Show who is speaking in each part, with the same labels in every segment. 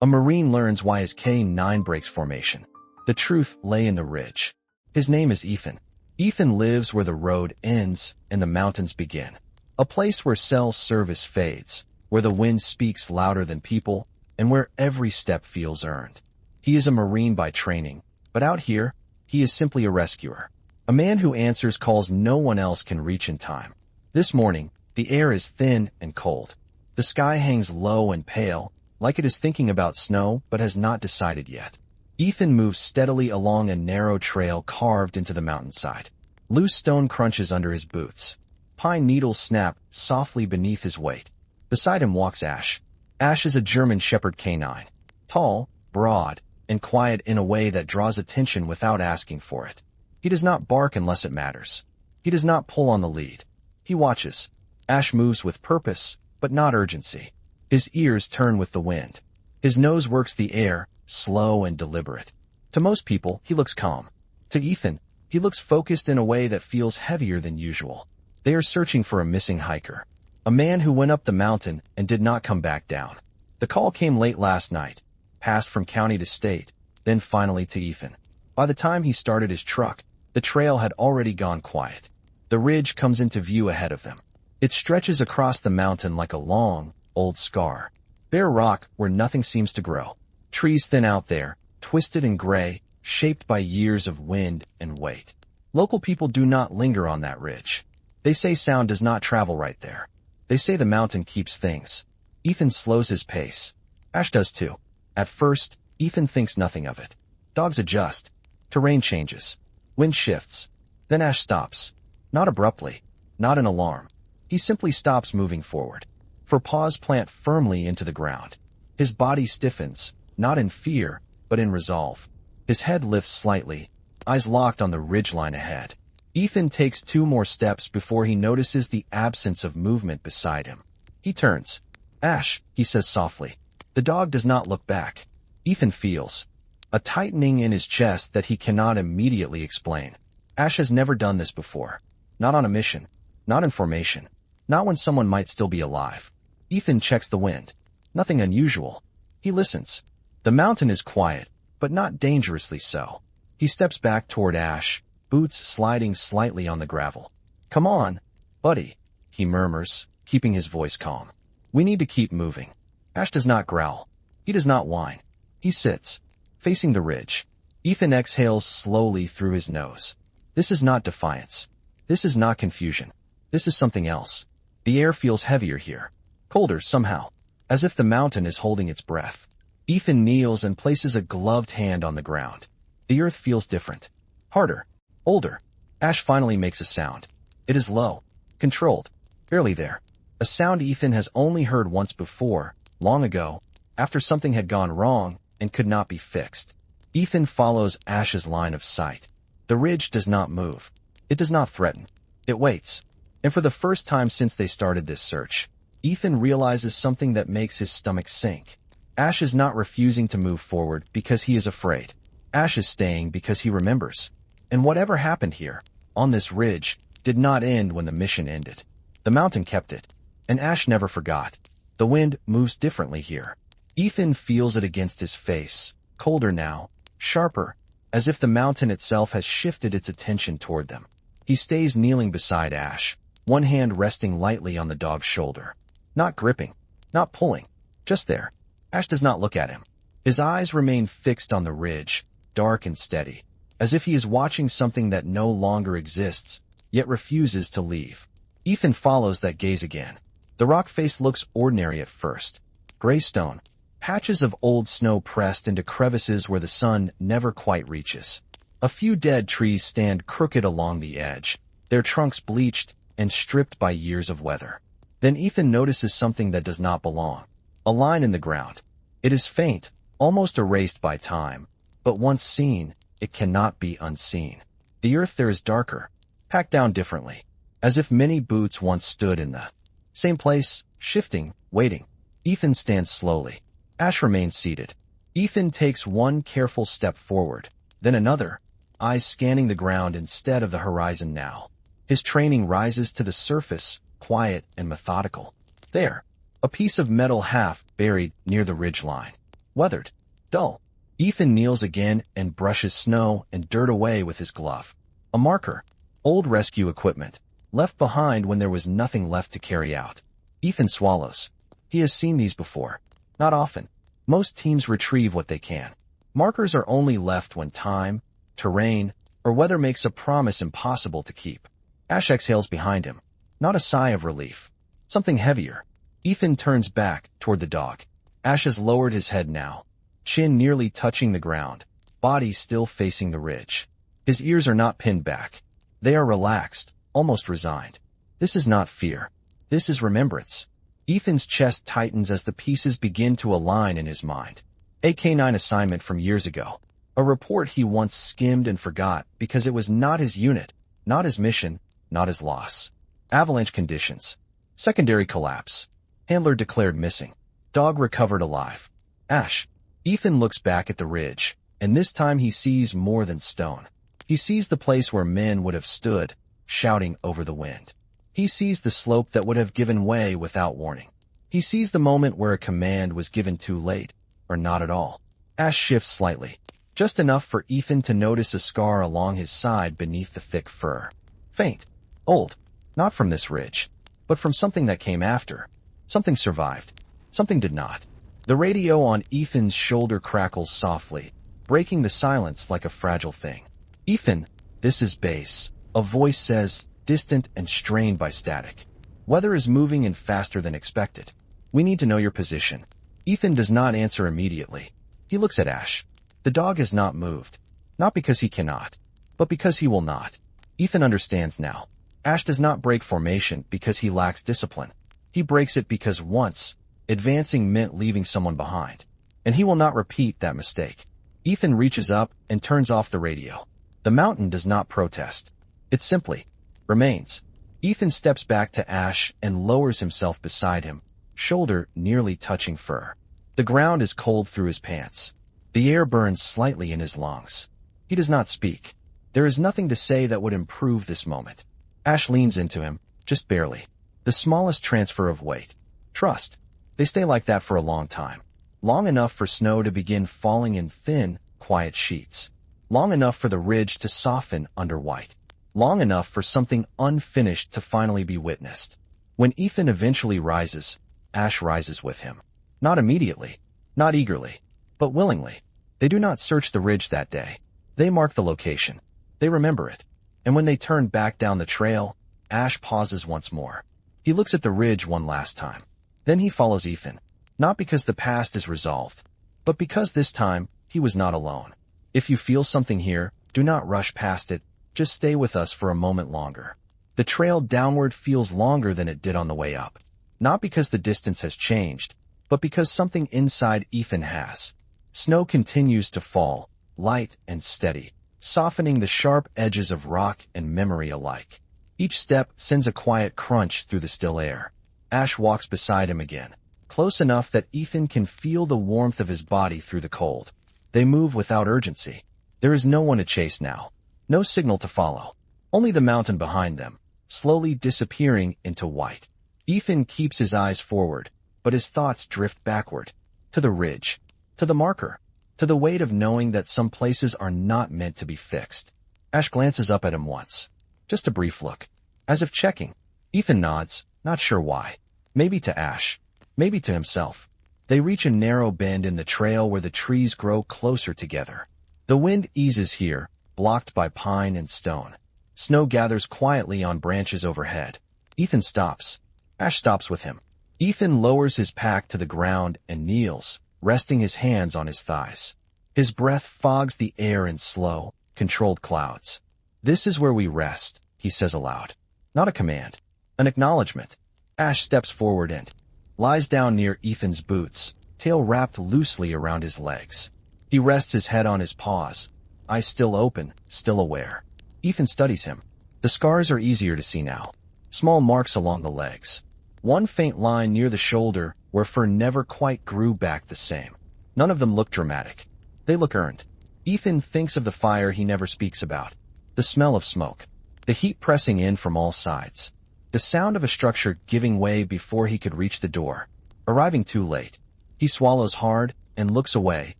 Speaker 1: A Marine learns why his K-9 breaks formation. The truth lay in the ridge. His name is Ethan. Ethan lives where the road ends and the mountains begin. A place where cell service fades, where the wind speaks louder than people, and where every step feels earned. He is a Marine by training, but out here, he is simply a rescuer. A man who answers calls no one else can reach in time. This morning, the air is thin and cold. The sky hangs low and pale, like it is thinking about snow but has not decided yet. Ethan moves steadily along a narrow trail carved into the mountainside. Loose stone crunches under his boots. Pine needles snap softly beneath his weight. Beside him walks Ash. Ash is a German Shepherd K9. Tall, broad, and quiet in a way that draws attention without asking for it. He does not bark unless it matters. He does not pull on the lead. He watches. Ash moves with purpose, but not urgency. His ears turn with the wind. His nose works the air, slow and deliberate. To most people, he looks calm. To Ethan, he looks focused in a way that feels heavier than usual. They are searching for a missing hiker. A man who went up the mountain and did not come back down. The call came late last night, passed from county to state, then finally to Ethan. By the time he started his truck, the trail had already gone quiet. The ridge comes into view ahead of them. It stretches across the mountain like a long, old scar. Bare rock where nothing seems to grow. Trees thin out there, twisted and gray, shaped by years of wind and weight. Local people do not linger on that ridge. They say sound does not travel right there. They say the mountain keeps things. Ethan slows his pace. Ash does too. At first, Ethan thinks nothing of it. Dogs adjust. Terrain changes. Wind shifts. Then Ash stops. Not abruptly. Not in alarm. He simply stops moving forward. For paws plant firmly into the ground. His body stiffens, not in fear, but in resolve. His head lifts slightly, eyes locked on the ridgeline ahead. Ethan takes 2 more steps before he notices the absence of movement beside him. He turns. Ash, he says softly. The dog does not look back. Ethan feels a tightening in his chest that he cannot immediately explain. Ash has never done this before. Not on a mission. Not in formation. Not when someone might still be alive. Ethan checks the wind. Nothing unusual. He listens. The mountain is quiet, but not dangerously so. He steps back toward Ash, boots sliding slightly on the gravel. Come on, buddy, he murmurs, keeping his voice calm. We need to keep moving. Ash does not growl. He does not whine. He sits, facing the ridge. Ethan exhales slowly through his nose. This is not defiance. This is not confusion. This is something else. The air feels heavier here. Colder somehow. As if the mountain is holding its breath. Ethan kneels and places a gloved hand on the ground. The earth feels different. Harder. Older. Ash finally makes a sound. It is low. Controlled. Barely there. A sound Ethan has only heard once before, long ago, after something had gone wrong and could not be fixed. Ethan follows Ash's line of sight. The ridge does not move. It does not threaten. It waits. And for the first time since they started this search, Ethan realizes something that makes his stomach sink. Ash is not refusing to move forward because he is afraid. Ash is staying because he remembers. And whatever happened here, on this ridge, did not end when the mission ended. The mountain kept it. And Ash never forgot. The wind moves differently here. Ethan feels it against his face, colder now, sharper, as if the mountain itself has shifted its attention toward them. He stays kneeling beside Ash, one hand resting lightly on the dog's shoulder. Not gripping, not pulling, just there. Ash does not look at him. His eyes remain fixed on the ridge, dark and steady, as if he is watching something that no longer exists, yet refuses to leave. Ethan follows that gaze again. The rock face looks ordinary at first. Gray stone, patches of old snow pressed into crevices where the sun never quite reaches. A few dead trees stand crooked along the edge, their trunks bleached and stripped by years of weather. Then Ethan notices something that does not belong. A line in the ground. It is faint, almost erased by time, but once seen, it cannot be unseen. The earth there is darker, packed down differently, as if many boots once stood in the same place, shifting, waiting. Ethan stands slowly. Ash remains seated. Ethan takes one careful step forward, then another, eyes scanning the ground instead of the horizon now. His training rises to the surface, quiet and methodical. There, a piece of metal half buried near the ridge line. weathered, dull. Ethan kneels again and brushes snow and dirt away with his glove. A marker. Old rescue equipment, left behind when there was nothing left to carry out. Ethan swallows. He has seen these before. Not often. Most teams retrieve what they can. Markers are only left when time, terrain, or weather makes a promise impossible to keep. Ash exhales behind him. Not a sigh of relief. Something heavier. Ethan turns back toward the dog. Ash has lowered his head now, chin nearly touching the ground, body still facing the ridge. His ears are not pinned back. They are relaxed, almost resigned. This is not fear. This is remembrance. Ethan's chest tightens as the pieces begin to align in his mind. A K-9 assignment from years ago. A report he once skimmed and forgot because it was not his unit, not his mission, not his loss. Avalanche conditions. Secondary collapse. Handler declared missing. Dog recovered alive. Ash. Ethan looks back at the ridge, and this time he sees more than stone. He sees the place where men would have stood, shouting over the wind. He sees the slope that would have given way without warning. He sees the moment where a command was given too late, or not at all. Ash shifts slightly, just enough for Ethan to notice a scar along his side beneath the thick fur. Faint. Old. Not from this ridge, but from something that came after. Something survived. Something did not. The radio on Ethan's shoulder crackles softly, breaking the silence like a fragile thing. Ethan, this is base. A voice says, distant and strained by static. Weather is moving in faster than expected. We need to know your position. Ethan does not answer immediately. He looks at Ash. The dog has not moved. Not because he cannot, but because he will not. Ethan understands now. Ash does not break formation because he lacks discipline. He breaks it because once, advancing meant leaving someone behind. And he will not repeat that mistake. Ethan reaches up and turns off the radio. The mountain does not protest. It simply remains. Ethan steps back to Ash and lowers himself beside him, shoulder nearly touching fur. The ground is cold through his pants. The air burns slightly in his lungs. He does not speak. There is nothing to say that would improve this moment. Ash leans into him, just barely. The smallest transfer of weight. Trust. They stay like that for a long time. Long enough for snow to begin falling in thin, quiet sheets. Long enough for the ridge to soften under white. Long enough for something unfinished to finally be witnessed. When Ethan eventually rises, Ash rises with him. Not immediately, not eagerly, but willingly. They do not search the ridge that day. They mark the location. They remember it. And when they turn back down the trail, Ash pauses once more. He looks at the ridge one last time. Then he follows Ethan. Not because the past is resolved, but because this time, he was not alone. If you feel something here, do not rush past it. Just stay with us for a moment longer. The trail downward feels longer than it did on the way up. Not because the distance has changed, but because something inside Ethan has. Snow continues to fall, light and steady, softening the sharp edges of rock and memory alike. Each step sends a quiet crunch through the still air. Ash walks beside him again, close enough that Ethan can feel the warmth of his body through the cold. They move without urgency. There is no one to chase now. No signal to follow. Only the mountain behind them, slowly disappearing into white. Ethan keeps his eyes forward, but his thoughts drift backward. To the ridge. To the marker. To the weight of knowing that some places are not meant to be fixed. Ash glances up at him once. Just a brief look. As if checking. Ethan nods, not sure why. Maybe to Ash. Maybe to himself. They reach a narrow bend in the trail where the trees grow closer together. The wind eases here, blocked by pine and stone. Snow gathers quietly on branches overhead. Ethan stops. Ash stops with him. Ethan lowers his pack to the ground and kneels, resting his hands on his thighs. His breath fogs the air in slow, controlled clouds. This is where we rest, he says aloud. Not a command. An acknowledgement. Ash steps forward and lies down near Ethan's boots, tail wrapped loosely around his legs. He rests his head on his paws, eyes still open, still aware. Ethan studies him. The scars are easier to see now. Small marks along the legs. One faint line near the shoulder where fur never quite grew back the same. None of them look dramatic. They look earned. Ethan thinks of the fire he never speaks about. The smell of smoke. The heat pressing in from all sides. The sound of a structure giving way before he could reach the door. Arriving too late. He swallows hard and looks away,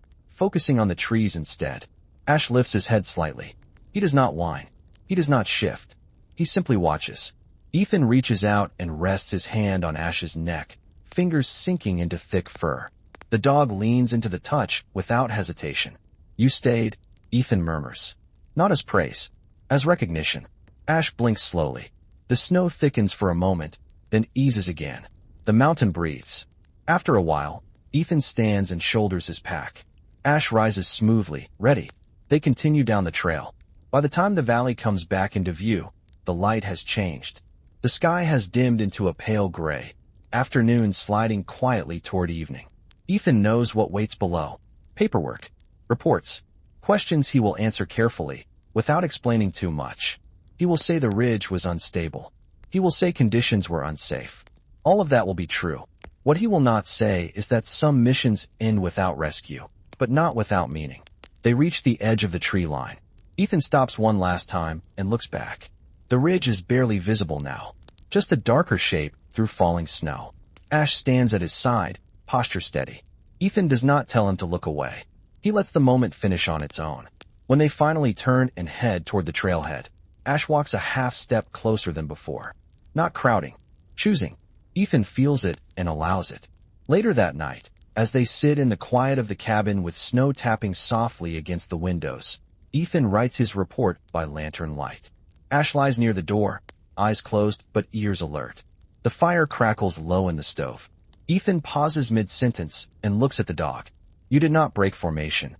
Speaker 1: focusing on the trees instead. Ash lifts his head slightly. He does not whine. He does not shift. He simply watches. Ethan reaches out and rests his hand on Ash's neck, fingers sinking into thick fur. The dog leans into the touch without hesitation. "You stayed," Ethan murmurs. Not as praise, as recognition. Ash blinks slowly. The snow thickens for a moment, then eases again. The mountain breathes. After a while, Ethan stands and shoulders his pack. Ash rises smoothly, ready. They continue down the trail. By the time the valley comes back into view, the light has changed. The sky has dimmed into a pale gray, afternoon sliding quietly toward evening. Ethan knows what waits below. Paperwork, reports, questions he will answer carefully, without explaining too much. He will say the ridge was unstable. He will say conditions were unsafe. All of that will be true. What he will not say is that some missions end without rescue, but not without meaning. They reach the edge of the tree line. Ethan stops one last time and looks back. The ridge is barely visible now, just a darker shape through falling snow. Ash stands at his side, posture steady. Ethan does not tell him to look away. He lets the moment finish on its own. When they finally turn and head toward the trailhead, Ash walks a half step closer than before. Not crowding, choosing. Ethan feels it and allows it. Later that night, as they sit in the quiet of the cabin with snow tapping softly against the windows, Ethan writes his report by lantern light. Ash lies near the door, eyes closed but ears alert. The fire crackles low in the stove. Ethan pauses mid-sentence and looks at the dog. "You did not break formation,"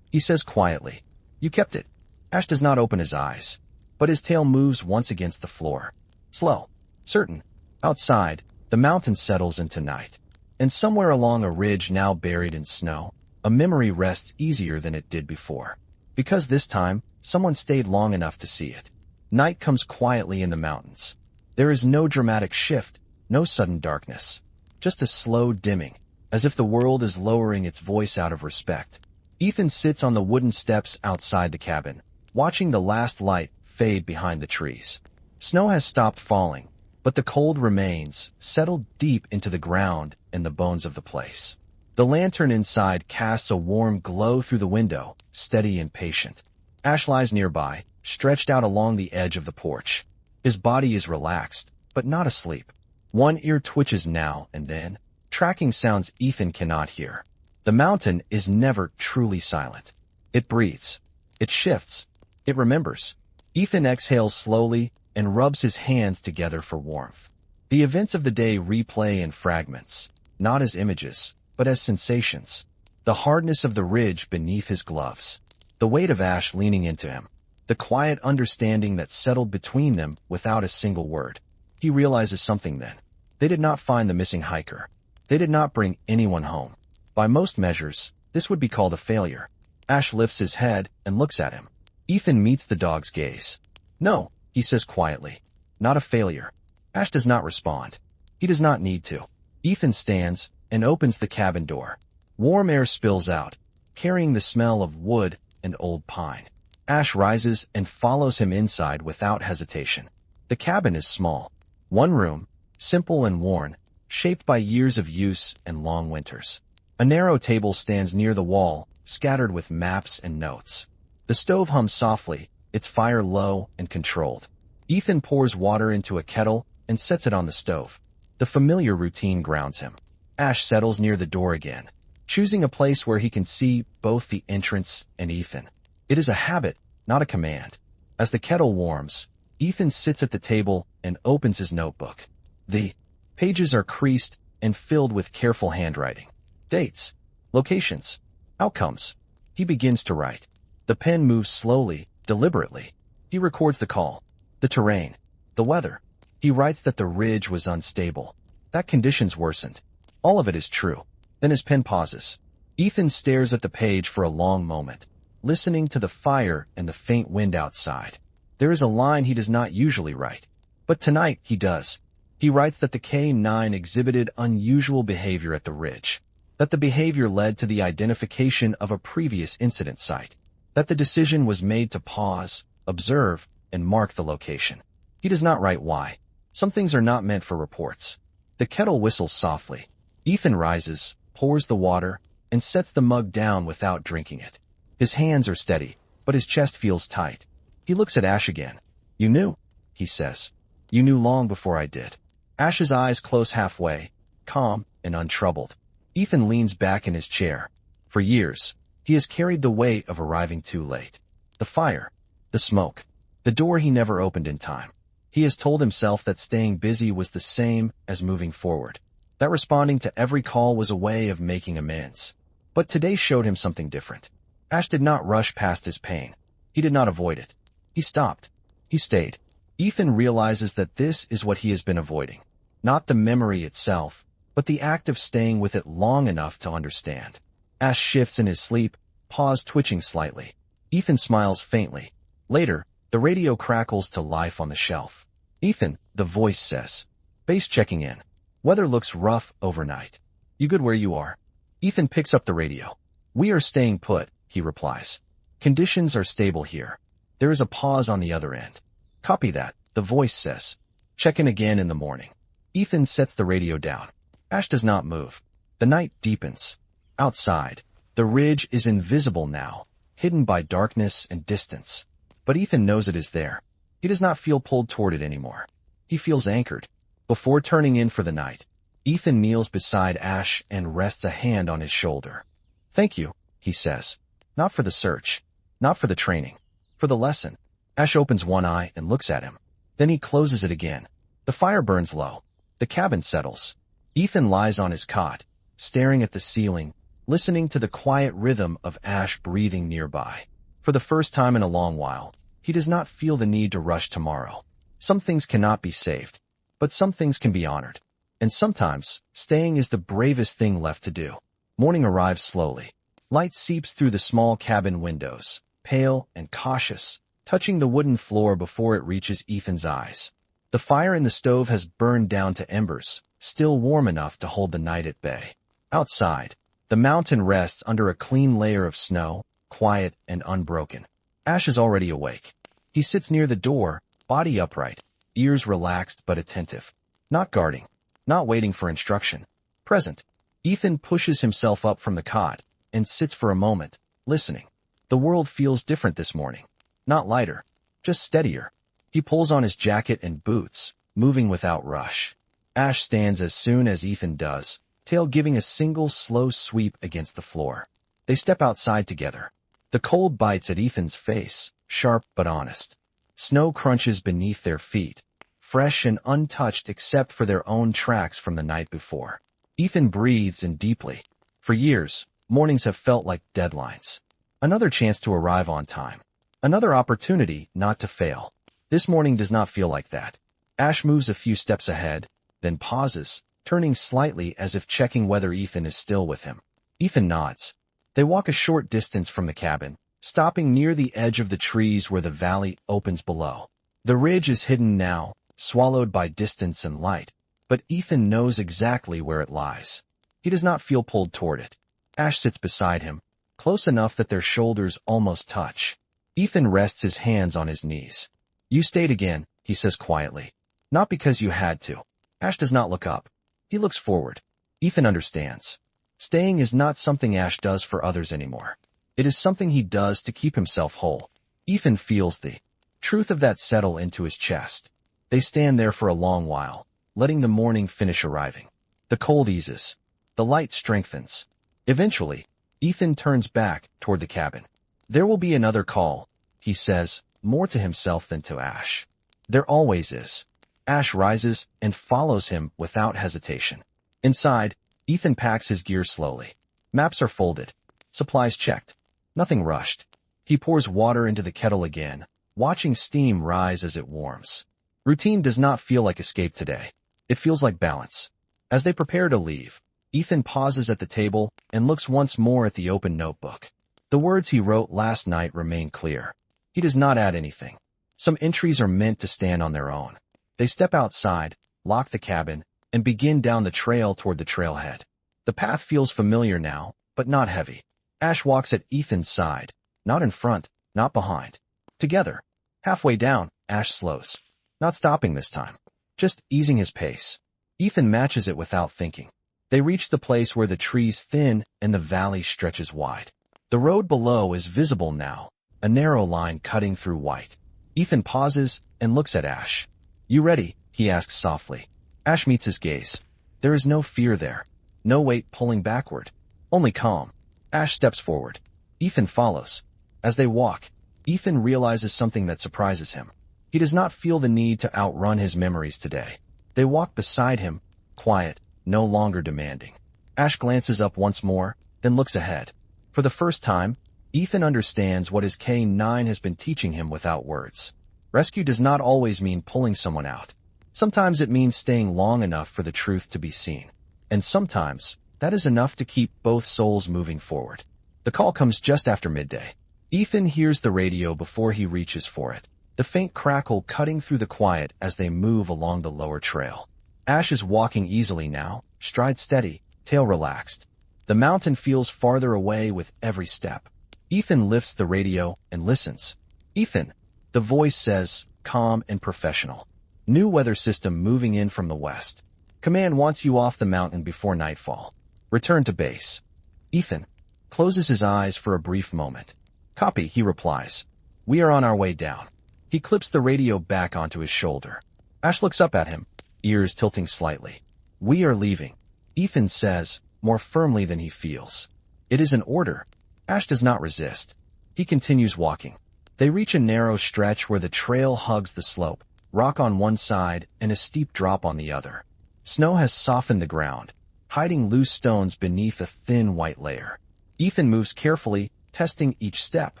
Speaker 1: he says quietly. "You kept it." Ash does not open his eyes, but his tail moves once against the floor. Slow, certain. Outside, the mountain settles into night, and somewhere along a ridge now buried in snow, a memory rests easier than it did before. Because this time, someone stayed long enough to see it. Night comes quietly in the mountains. There is no dramatic shift, no sudden darkness. Just a slow dimming, as if the world is lowering its voice out of respect. Ethan sits on the wooden steps outside the cabin, watching the last light fade behind the trees. Snow has stopped falling, but the cold remains, settled deep into the ground and the bones of the place. The lantern inside casts a warm glow through the window, steady and patient. Ash lies nearby, stretched out along the edge of the porch. His body is relaxed, but not asleep. One ear twitches now and then, tracking sounds Ethan cannot hear. The mountain is never truly silent. It breathes. It shifts. It remembers. Ethan exhales slowly and rubs his hands together for warmth. The events of the day replay in fragments, not as images, but as sensations. The hardness of the ridge beneath his gloves. The weight of Ash leaning into him. The quiet understanding that settled between them without a single word. He realizes something then. They did not find the missing hiker. They did not bring anyone home. By most measures, this would be called a failure. Ash lifts his head and looks at him. Ethan meets the dog's gaze. "No," he says quietly. "Not a failure." Ash does not respond. He does not need to. Ethan stands and opens the cabin door. Warm air spills out, carrying the smell of wood and old pine. Ash rises and follows him inside without hesitation. The cabin is small. One room, simple and worn, shaped by years of use and long winters. A narrow table stands near the wall, scattered with maps and notes. The stove hums softly, its fire low and controlled. Ethan pours water into a kettle and sets it on the stove. The familiar routine grounds him. Ash settles near the door again, choosing a place where he can see both the entrance and Ethan. It is a habit, not a command. As the kettle warms, Ethan sits at the table and opens his notebook. The pages are creased and filled with careful handwriting. Dates, locations, outcomes. He begins to write. The pen moves slowly, deliberately. He records the call, the terrain, the weather. He writes that the ridge was unstable, that conditions worsened. All of it is true. Then his pen pauses. Ethan stares at the page for a long moment, listening to the fire and the faint wind outside. There is a line he does not usually write, but tonight he does. He writes that the K-9 exhibited unusual behavior at the ridge, that the behavior led to the identification of a previous incident site, that the decision was made to pause, observe, and mark the location. He does not write why. Some things are not meant for reports. The kettle whistles softly. Ethan rises, pours the water, and sets the mug down without drinking it. His hands are steady, but his chest feels tight. He looks at Ash again. "You knew," he says. "You knew long before I did." Ash's eyes close halfway, calm and untroubled. Ethan leans back in his chair. For years, he has carried the weight of arriving too late. The fire, the smoke, the door he never opened in time. He has told himself that staying busy was the same as moving forward, that responding to every call was a way of making amends. But today showed him something different. Ash did not rush past his pain. He did not avoid it. He stopped. He stayed. Ethan realizes that this is what he has been avoiding. Not the memory itself, but the act of staying with it long enough to understand. Ash shifts in his sleep, paws twitching slightly. Ethan smiles faintly. Later, the radio crackles to life on the shelf. "Ethan," the voice says. "Base checking in. Weather looks rough overnight. You good where you are?" Ethan picks up the radio. "We are staying put," he replies. "Conditions are stable here." There is a pause on the other end. "Copy that," the voice says. "Check in again in the morning." Ethan sets the radio down. Ash does not move. The night deepens. Outside, the ridge is invisible now, hidden by darkness and distance. But Ethan knows it is there. He does not feel pulled toward it anymore. He feels anchored. Before turning in for the night, Ethan kneels beside Ash and rests a hand on his shoulder. "Thank you," he says. "Not for the search, not for the training, for the lesson." Ash opens one eye and looks at him. Then he closes it again. The fire burns low. The cabin settles. Ethan lies on his cot, staring at the ceiling, listening to the quiet rhythm of Ash breathing nearby. For the first time in a long while, he does not feel the need to rush tomorrow. Some things cannot be saved, but some things can be honored. And sometimes, staying is the bravest thing left to do. Morning arrives slowly. Light seeps through the small cabin windows, pale and cautious, touching the wooden floor before it reaches Ethan's eyes. The fire in the stove has burned down to embers, still warm enough to hold the night at bay. Outside, the mountain rests under a clean layer of snow, quiet and unbroken. Ash is already awake. He sits near the door, body upright, ears relaxed but attentive. Not guarding, not waiting for instruction. Present. Ethan pushes himself up from the cot and sits for a moment, listening. The world feels different this morning. Not lighter, just steadier. He pulls on his jacket and boots, moving without rush. Ash stands as soon as Ethan does, tail giving a single slow sweep against the floor. They step outside together. The cold bites at Ethan's face, sharp but honest. Snow crunches beneath their feet, fresh and untouched except for their own tracks from the night before. Ethan breathes in deeply. For years, mornings have felt like deadlines. Another chance to arrive on time. Another opportunity not to fail. This morning does not feel like that. Ash moves a few steps ahead, then pauses, turning slightly as if checking whether Ethan is still with him. Ethan nods. They walk a short distance from the cabin, stopping near the edge of the trees where the valley opens below. The ridge is hidden now, swallowed by distance and light, but Ethan knows exactly where it lies. He does not feel pulled toward it. Ash sits beside him, close enough that their shoulders almost touch. Ethan rests his hands on his knees. "You stayed again," he says quietly. "Not because you had to." Ash does not look up. He looks forward. Ethan understands. Staying is not something Ash does for others anymore. It is something he does to keep himself whole. Ethan feels the truth of that settle into his chest. They stand there for a long while, letting the morning finish arriving. The cold eases. The light strengthens. Eventually, Ethan turns back toward the cabin. "There will be another call," he says, more to himself than to Ash. There always is. Ash rises and follows him without hesitation. Inside, Ethan packs his gear slowly. Maps are folded. Supplies checked. Nothing rushed. He pours water into the kettle again, watching steam rise as it warms. Routine does not feel like escape today. It feels like balance. As they prepare to leave, Ethan pauses at the table and looks once more at the open notebook. The words he wrote last night remain clear. He does not add anything. Some entries are meant to stand on their own. They step outside, lock the cabin, and begin down the trail toward the trailhead. The path feels familiar now, but not heavy. Ash walks at Ethan's side, not in front, not behind. Together. Halfway down, Ash slows. Not stopping this time. Just easing his pace. Ethan matches it without thinking. They reach the place where the trees thin and the valley stretches wide. The road below is visible now, a narrow line cutting through white. Ethan pauses and looks at Ash. "You ready?" he asks softly. Ash meets his gaze. There is no fear there. No weight pulling backward. Only calm. Ash steps forward. Ethan follows. As they walk, Ethan realizes something that surprises him. He does not feel the need to outrun his memories today. They walk beside him, quiet, no longer demanding. Ash glances up once more, then looks ahead. For the first time, Ethan understands what his K9 has been teaching him without words. Rescue does not always mean pulling someone out. Sometimes it means staying long enough for the truth to be seen. And sometimes, that is enough to keep both souls moving forward. The call comes just after midday. Ethan hears the radio before he reaches for it, the faint crackle cutting through the quiet as they move along the lower trail. Ash is walking easily now, stride steady, tail relaxed. The mountain feels farther away with every step. Ethan lifts the radio and listens. "Ethan," the voice says, calm and professional. "New weather system moving in from the west. Command wants you off the mountain before nightfall. Return to base." Ethan closes his eyes for a brief moment. "Copy," he replies. "We are on our way down." He clips the radio back onto his shoulder. Ash looks up at him, ears tilting slightly. "We are leaving," Ethan says, more firmly than he feels. It is an order. Ash does not resist. He continues walking. They reach a narrow stretch where the trail hugs the slope, rock on one side and a steep drop on the other. Snow has softened the ground, hiding loose stones beneath a thin white layer. Ethan moves carefully, testing each step.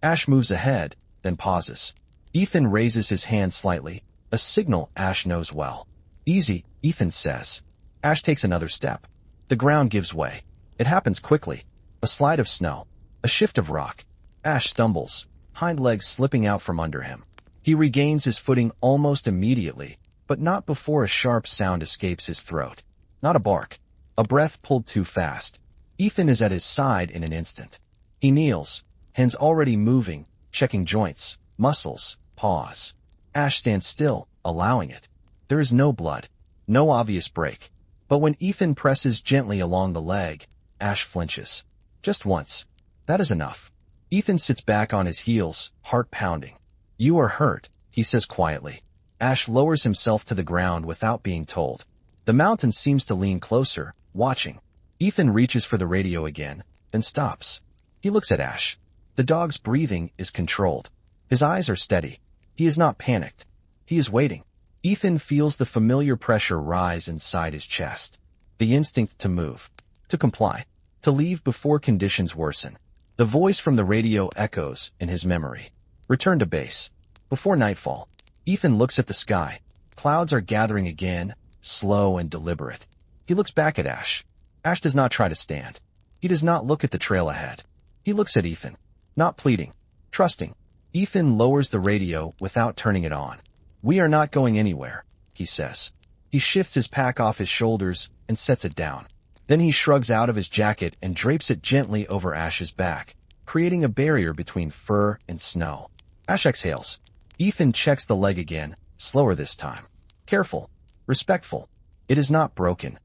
Speaker 1: Ash moves ahead, then pauses. Ethan raises his hand slightly, a signal Ash knows well. "Easy," Ethan says. Ash takes another step. The ground gives way. It happens quickly. A slide of snow. A shift of rock. Ash stumbles, hind legs slipping out from under him. He regains his footing almost immediately, but not before a sharp sound escapes his throat. Not a bark. A breath pulled too fast. Ethan is at his side in an instant. He kneels, hands already moving, checking joints, muscles, paws. Ash stands still, allowing it. There is no blood, no obvious break. But when Ethan presses gently along the leg, Ash flinches. Just once. That is enough. Ethan sits back on his heels, heart pounding. "You are hurt," he says quietly. Ash lowers himself to the ground without being told. The mountain seems to lean closer, watching. Ethan reaches for the radio again, then stops. He looks at Ash. The dog's breathing is controlled. His eyes are steady. He is not panicked. He is waiting. Ethan feels the familiar pressure rise inside his chest. The instinct to move. To comply. To leave before conditions worsen. The voice from the radio echoes in his memory. Return to base. Before nightfall. Ethan looks at the sky. Clouds are gathering again, slow and deliberate. He looks back at Ash. Ash does not try to stand. He does not look at the trail ahead. He looks at Ethan. Not pleading. Trusting. Ethan lowers the radio without turning it on. "We are not going anywhere," he says. He shifts his pack off his shoulders and sets it down. Then he shrugs out of his jacket and drapes it gently over Ash's back, creating a barrier between fur and snow. Ash exhales. Ethan checks the leg again, slower this time. Careful. Respectful. "It is not broken."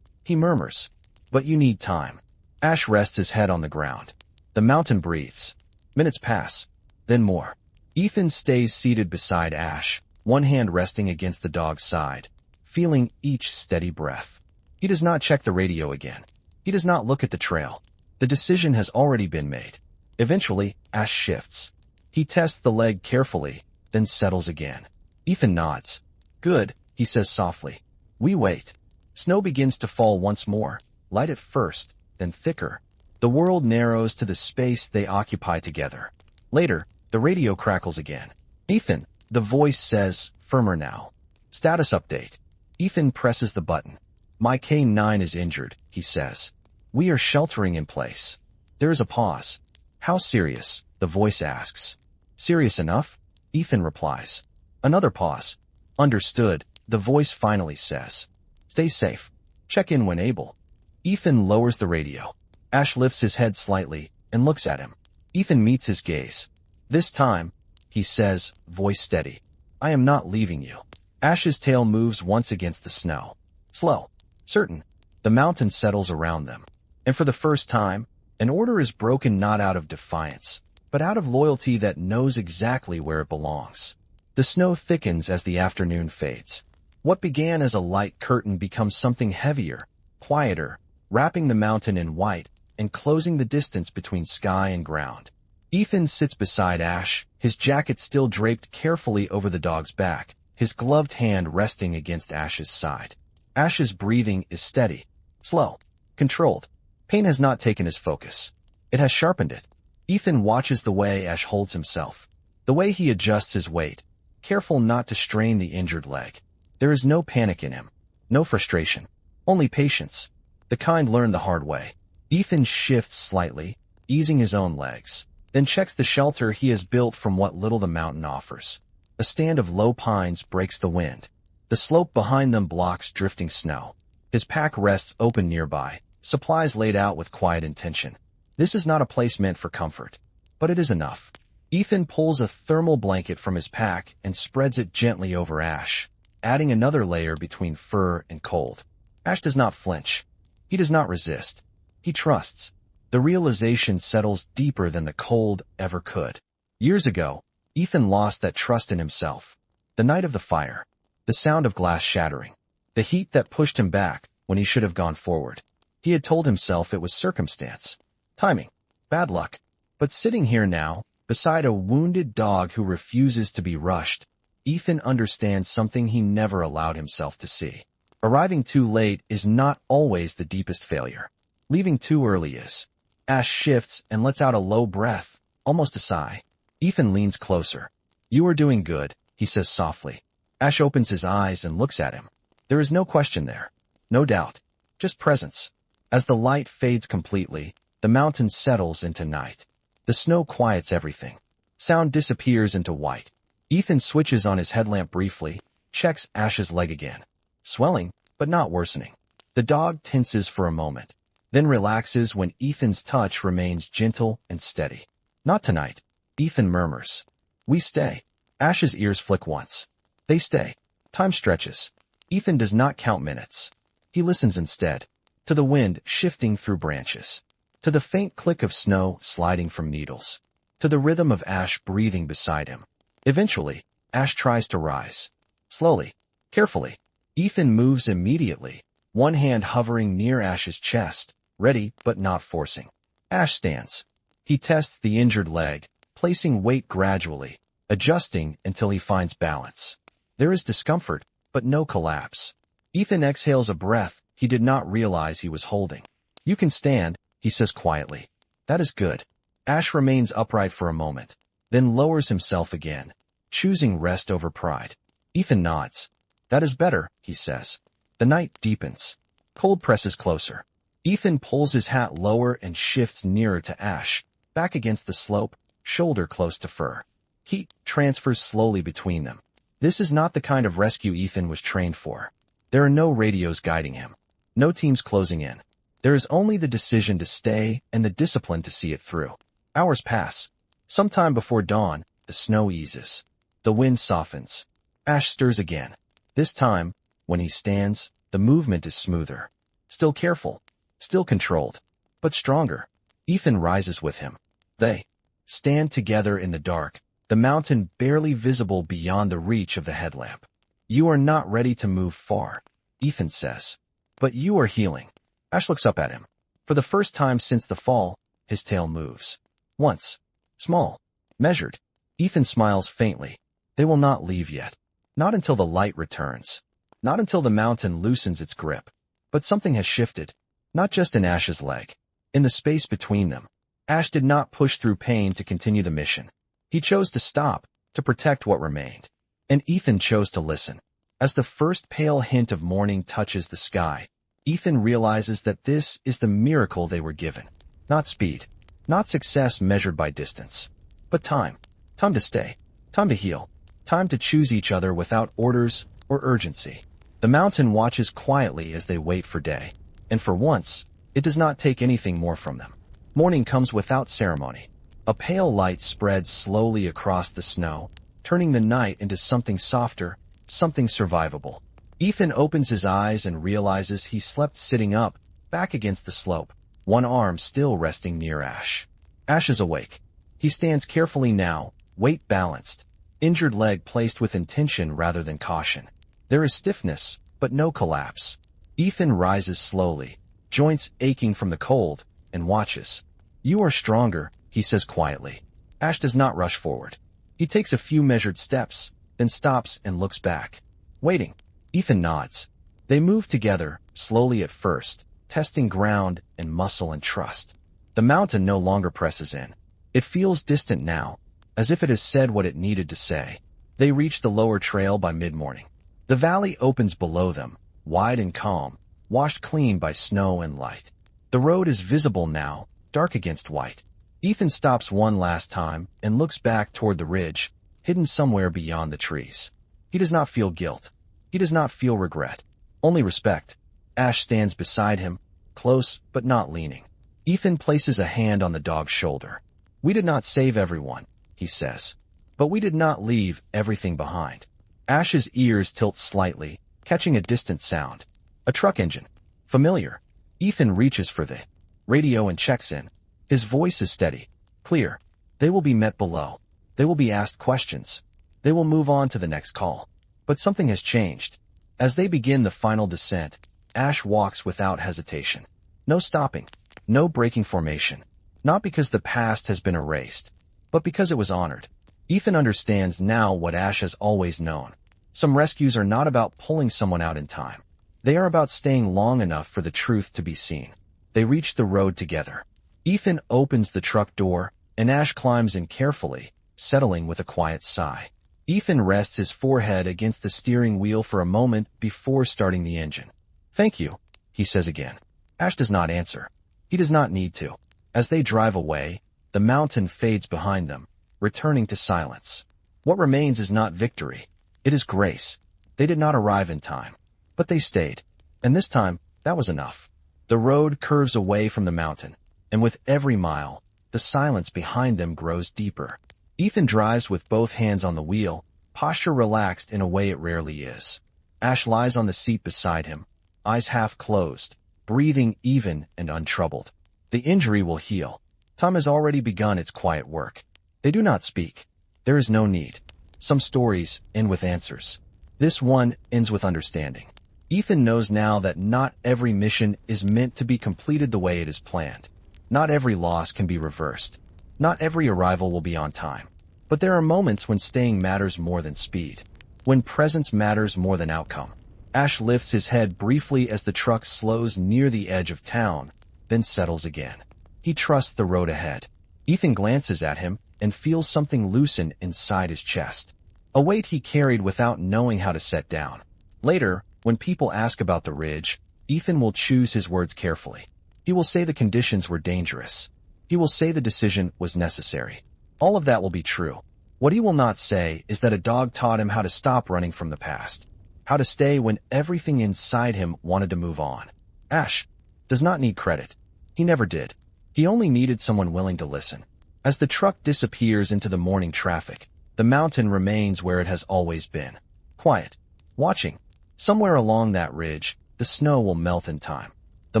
Speaker 1: He murmurs. "But you need time." Ash rests his head on the ground. The mountain breathes. Minutes pass. Then more. Ethan stays seated beside Ash, one hand resting against the dog's side, feeling each steady breath. He does not check the radio again. He does not look at the trail. The decision has already been made. Eventually, Ash shifts. He tests the leg carefully, then settles again. Ethan nods. "Good," he says softly. We wait. Snow begins to fall once more, light at first, then thicker. The world narrows to the space they occupy together. Later, the radio crackles again. "Ethan," the voice says, firmer now. "Status update." Ethan presses the button. "My K9 is injured," he says. "We are sheltering in place." There is a pause. "How serious?" the voice asks. "Serious enough?" Ethan replies. Another pause. "Understood," the voice finally says. "Stay safe. Check in when able." Ethan lowers the radio. Ash lifts his head slightly and looks at him. Ethan meets his gaze. "This time," he says, voice steady, "I am not leaving you." Ash's tail moves once against the snow. Slow. Certain. The mountain settles around them. And for the first time, an order is broken not out of defiance, but out of loyalty that knows exactly where it belongs. The snow thickens as the afternoon fades. What began as a light curtain becomes something heavier, quieter, wrapping the mountain in white and closing the distance between sky and ground. Ethan sits beside Ash, his jacket still draped carefully over the dog's back, his gloved hand resting against Ash's side. Ash's breathing is steady, slow, controlled. Pain has not taken his focus. It has sharpened it. Ethan watches the way Ash holds himself, the way he adjusts his weight, careful not to strain the injured leg. There is no panic in him, no frustration, only patience, the kind learned the hard way. Ethan shifts slightly, easing his own legs, then checks the shelter he has built from what little the mountain offers. A stand of low pines breaks the wind. The slope behind them blocks drifting snow. His pack rests open nearby, supplies laid out with quiet intention. This is not a place meant for comfort, but it is enough. Ethan pulls a thermal blanket from his pack and spreads it gently over Ash, adding another layer between fur and cold. Ash does not flinch. He does not resist. He trusts. The realization settles deeper than the cold ever could. Years ago, Ethan lost that trust in himself. The night of the fire, the sound of glass shattering, the heat that pushed him back when he should have gone forward. He had told himself it was circumstance, timing, bad luck. But sitting here now, beside a wounded dog who refuses to be rushed, Ethan understands something he never allowed himself to see. Arriving too late is not always the deepest failure. Leaving too early is. Ash shifts and lets out a low breath, almost a sigh. Ethan leans closer. "You are doing good," he says softly. Ash opens his eyes and looks at him. There is no question there. No doubt. Just presence. As the light fades completely, the mountain settles into night. The snow quiets everything. Sound disappears into white. Ethan switches on his headlamp briefly, checks Ash's leg again. Swelling, but not worsening. The dog tenses for a moment, then relaxes when Ethan's touch remains gentle and steady. "Not tonight," Ethan murmurs. "We stay." Ash's ears flick once. They stay. Time stretches. Ethan does not count minutes. He listens instead, to the wind shifting through branches, to the faint click of snow sliding from needles, to the rhythm of Ash breathing beside him. Eventually, Ash tries to rise. Slowly, carefully. Ethan moves immediately, one hand hovering near Ash's chest, ready but not forcing. Ash stands. He tests the injured leg, placing weight gradually, adjusting until he finds balance. There is discomfort, but no collapse. Ethan exhales a breath he did not realize he was holding. "You can stand," he says quietly. "That is good." Ash remains upright for a moment, then lowers himself again, choosing rest over pride. Ethan nods. "That is better," he says. The night deepens. Cold presses closer. Ethan pulls his hat lower and shifts nearer to Ash, back against the slope, shoulder close to fur. Heat transfers slowly between them. This is not the kind of rescue Ethan was trained for. There are no radios guiding him, no teams closing in. There is only the decision to stay and the discipline to see it through. Hours pass. Sometime before dawn, the snow eases. The wind softens. Ash stirs again. This time, when he stands, the movement is smoother. Still careful, still controlled, but stronger. Ethan rises with him. They stand together in the dark, the mountain barely visible beyond the reach of the headlamp. "You are not ready to move far," Ethan says. "But you are healing." Ash looks up at him. For the first time since the fall, his tail moves. Once. Small. Measured. Ethan smiles faintly. They will not leave yet. Not until the light returns. Not until the mountain loosens its grip. But something has shifted. Not just in Ash's leg. In the space between them. Ash did not push through pain to continue the mission. He chose to stop, to protect what remained. And Ethan chose to listen. As the first pale hint of morning touches the sky, Ethan realizes that this is the miracle they were given. Not speed. Not success measured by distance. But time. Time to stay. Time to heal. Time to choose each other without orders or urgency. The mountain watches quietly as they wait for day. And for once, it does not take anything more from them. Morning comes without ceremony. A pale light spreads slowly across the snow, turning the night into something softer, something survivable. Ethan opens his eyes and realizes he slept sitting up, back against the slope, one arm still resting near Ash. Ash is awake. He stands carefully now, weight balanced, injured leg placed with intention rather than caution. There is stiffness, but no collapse. Ethan rises slowly, joints aching from the cold, and watches. "You are stronger," he says quietly. Ash does not rush forward. He takes a few measured steps, then stops and looks back. Waiting. Ethan nods. They move together, slowly at first, testing ground and muscle and trust. The mountain no longer presses in. It feels distant now, as if it has said what it needed to say. They reach the lower trail by mid-morning. The valley opens below them, wide and calm, washed clean by snow and light. The road is visible now, dark against white. Ethan stops one last time and looks back toward the ridge, hidden somewhere beyond the trees. He does not feel guilt. He does not feel regret. Only respect. Ash stands beside him, close but not leaning. Ethan places a hand on the dog's shoulder. "We did not save everyone," he says. "But we did not leave everything behind." Ash's ears tilt slightly, catching a distant sound. A truck engine. Familiar. Ethan reaches for the radio and checks in. His voice is steady, clear. They will be met below. They will be asked questions. They will move on to the next call. But something has changed. As they begin the final descent, Ash walks without hesitation. No stopping. No breaking formation. Not because the past has been erased, but because it was honored. Ethan understands now what Ash has always known. Some rescues are not about pulling someone out in time. They are about staying long enough for the truth to be seen. They reach the road together. Ethan opens the truck door, and Ash climbs in carefully, settling with a quiet sigh. Ethan rests his forehead against the steering wheel for a moment before starting the engine. "Thank you," he says again. Ash does not answer. He does not need to. As they drive away, the mountain fades behind them, returning to silence. What remains is not victory. It is grace. They did not arrive in time, but they stayed. And this time, that was enough. The road curves away from the mountain, and with every mile, the silence behind them grows deeper. Ethan drives with both hands on the wheel, posture relaxed in a way it rarely is. Ash lies on the seat beside him, eyes half closed, breathing even and untroubled. The injury will heal. Time has already begun its quiet work. They do not speak. There is no need. Some stories end with answers. This one ends with understanding. Ethan knows now that not every mission is meant to be completed the way it is planned. Not every loss can be reversed. Not every arrival will be on time. But there are moments when staying matters more than speed. When presence matters more than outcome. Ash lifts his head briefly as the truck slows near the edge of town, then settles again. He trusts the road ahead. Ethan glances at him and feels something loosen inside his chest. A weight he carried without knowing how to set down. Later, when people ask about the ridge, Ethan will choose his words carefully. He will say the conditions were dangerous. He will say the decision was necessary. All of that will be true. What he will not say is that a dog taught him how to stop running from the past. How to stay when everything inside him wanted to move on. Ash does not need credit. He never did. He only needed someone willing to listen. As the truck disappears into the morning traffic, the mountain remains where it has always been. Quiet. Watching. Somewhere along that ridge, the snow will melt in time. The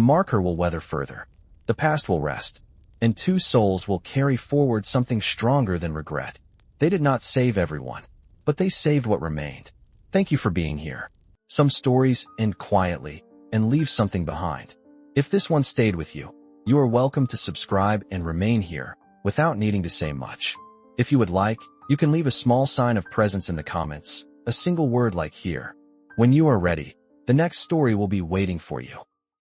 Speaker 1: marker will weather further. The past will rest. And two souls will carry forward something stronger than regret. They did not save everyone, but they saved what remained. Thank you for being here. Some stories end quietly and leave something behind. If this one stayed with you, you are welcome to subscribe and remain here without needing to say much. If you would like, you can leave a small sign of presence in the comments, a single word like here. When you are ready, the next story will be waiting for you.